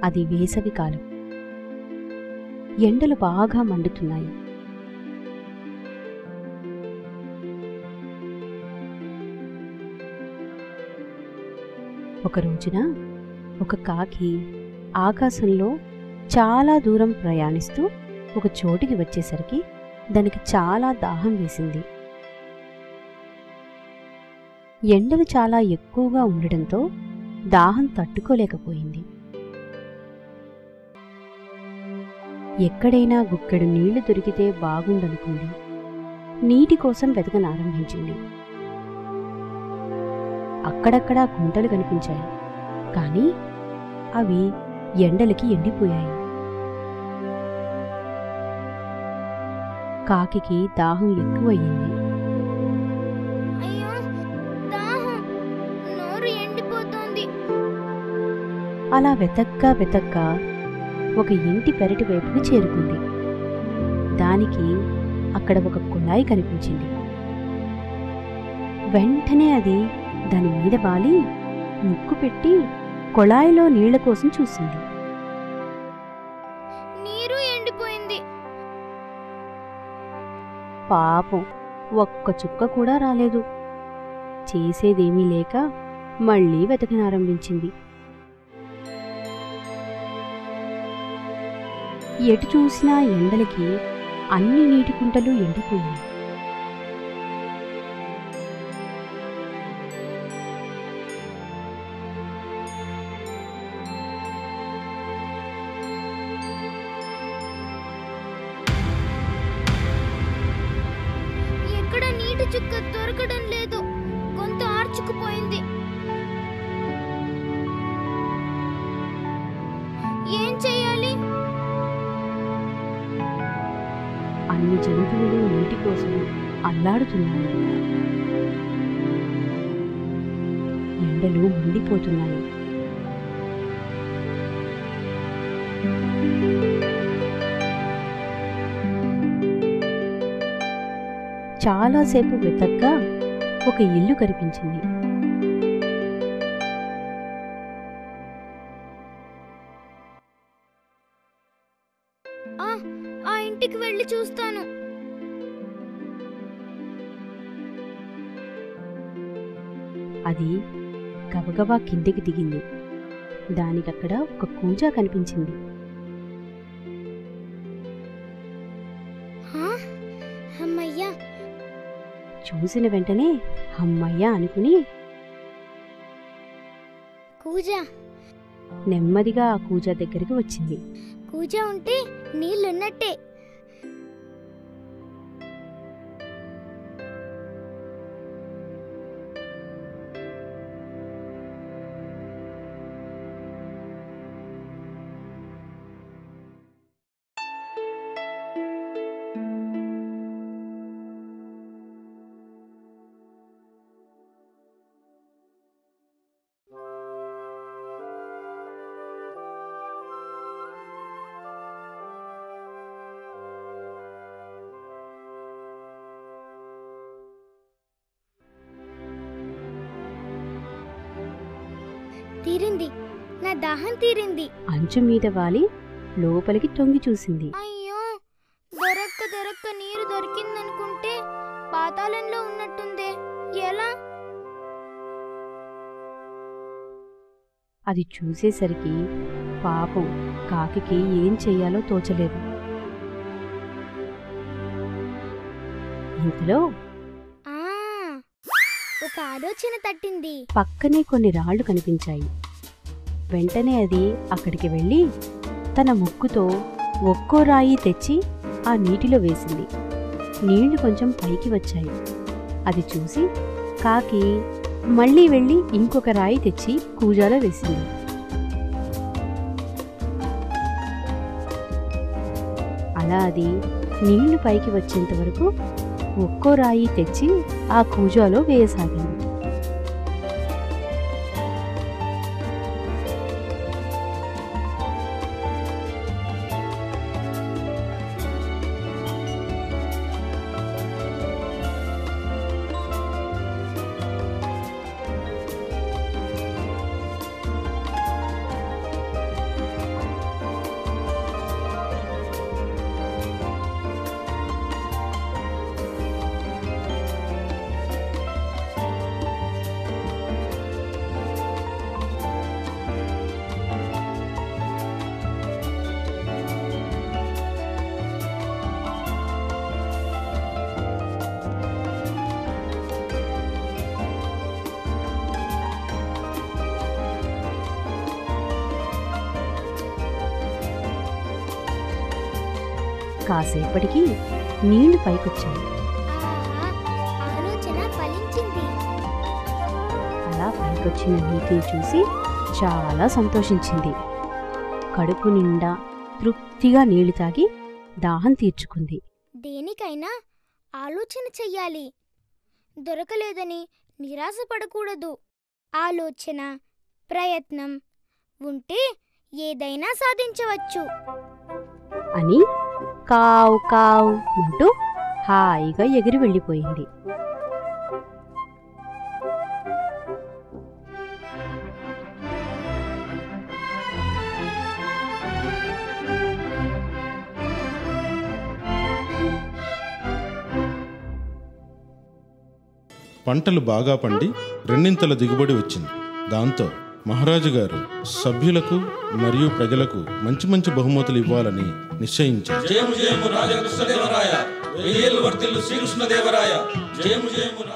అది వేసవి కాలం. ఎండలు బాగా మండుతున్నాయి. ఒక రోజున ఒక కాకి ఆకాశంలో చాలా దూరం ప్రయాణిస్తూ ఒక చోటికి వచ్చేసరికి దానికి చాలా దాహం వేసింది. ఎండలు చాలా ఎక్కువగా ఉండడంతో దాహం తట్టుకోలేకపోయింది. ఎక్కడైనా గుక్కెడు నీళ్లు దొరికితే బాగుండనుకుంది. నీటి కోసం వెతకనారంభించింది. అక్కడక్కడా గుంటలు కనిపించాయి, కానీ అవి ఎండలకి ఎండిపోయాయి. కాకికి దాహం ఎక్కువయ్యింది. అలా వెతక్కా ఒక ఇంటి పెరటి వైపుకు చేరుకుంది. దానికి అక్కడ ఒక కుళాయి కనిపించింది. వెంటనే అది దాని మీద వాలి ముక్కు పెట్టి కుళాయిలో నీళ్ల కోసం చూసింది. నీరు ఎండిపోయింది. పాపం, ఒక్క చుక్క కూడా రాలేదు. చేసేదేమీ లేక మళ్లీ వెతకనారంభించింది. ఎటు చూసినా ఎండలకి అన్ని నీటి కుంటలు ఎండిపోయాయి. ఎక్కడ నీటి చుక్క దొరకడం లేదు. గొంతు ఆర్చుకుపోయింది. ఏం చెయ్యాలి? అన్ని జంతువులు నీటి కోసం అల్లాడుతున్నాయి. ఎండలు మండిపోతున్నాయి. చాలాసేపు వెతగ్గా ఒక ఇల్లు కనిపించింది. ఆ ఇంటికి వెళ్ళి చూస్తాను. అది గబగబా కిందికి దిగింది. దానికక్కడ ఒక కూజా కనిపించింది. అమ్మయ్యా! చూసిన వెంటనే అమ్మయ్యా అనుకుని కూజా నెమ్మదిగా ఆ కూజా దగ్గరికి వచ్చింది. కూజా ఉంటే నీళ్లున్నట్టే. తీరింది, నా దాహం తీరింది. అంచు మీద వాలి లోపలికి తొంగి చూసింది. అయ్యో, దొరక్క నీరు దొరికిందనుకుంటే పాతాళంలో ఉన్నట్టుందే. ఎలా? అది చూసేసరికి పాపం కాకికి ఏం చెయ్యాలో తోచలేదు. ఇంతలో ఒక ఆలోచన తట్టింది. పక్కనే కొన్ని రాళ్లు కనిపించాయి. వెంటనే అది అక్కడికి వెళ్ళి తన ముక్కుతో ఒక్కో రాయి తెచ్చి ఆ నీటిలో వేసింది. నీళ్లు కొంచెం పైకి వచ్చాయి. అది చూసి కాకి మళ్లీ వెళ్ళి ఇంకొక రాయి తెచ్చి కూజాలో వేసింది. అలా అది నీళ్లు పైకి వచ్చేంత వరకు ఒక్కో రాయి తెచ్చి ఆ కూజాలో వేయసాగింది. కాసేపటికి నీళ్లు పైకొచ్చాయి. ఆలోచన ఫలించింది. అలా పైకొచ్చిన నీటిని చూసి చాలా సంతోషించింది. కడుపు నిండా తృప్తిగా నీళ్లు తాగి దాహం తీర్చుకుంది. దేనికైనా ఆలోచన చెయ్యాలి. దొరకలేదని నిరాశపడకూడదు. ఆలోచన, ప్రయత్నం ఉంటే ఏదైనా సాధించవచ్చు అని కావు కావు అంటూ హాయిగా ఎగిరి వెళ్ళిపోయింది. పంటలు బాగా పండి రెండింతల దిగుబడి వచ్చింది. దాంతో మహారాజు గారు సభ్యులకు మరియు ప్రజలకు మంచి మంచి బహుమతులు ఇవ్వాలని నిశ్చయించారు. జయము జయము రాజకృష్ణదేవరాయ, వెయ్యేళ్ళు వర్ధిల్లు శ్రీకృష్ణదేవరాయ. జయము జయము.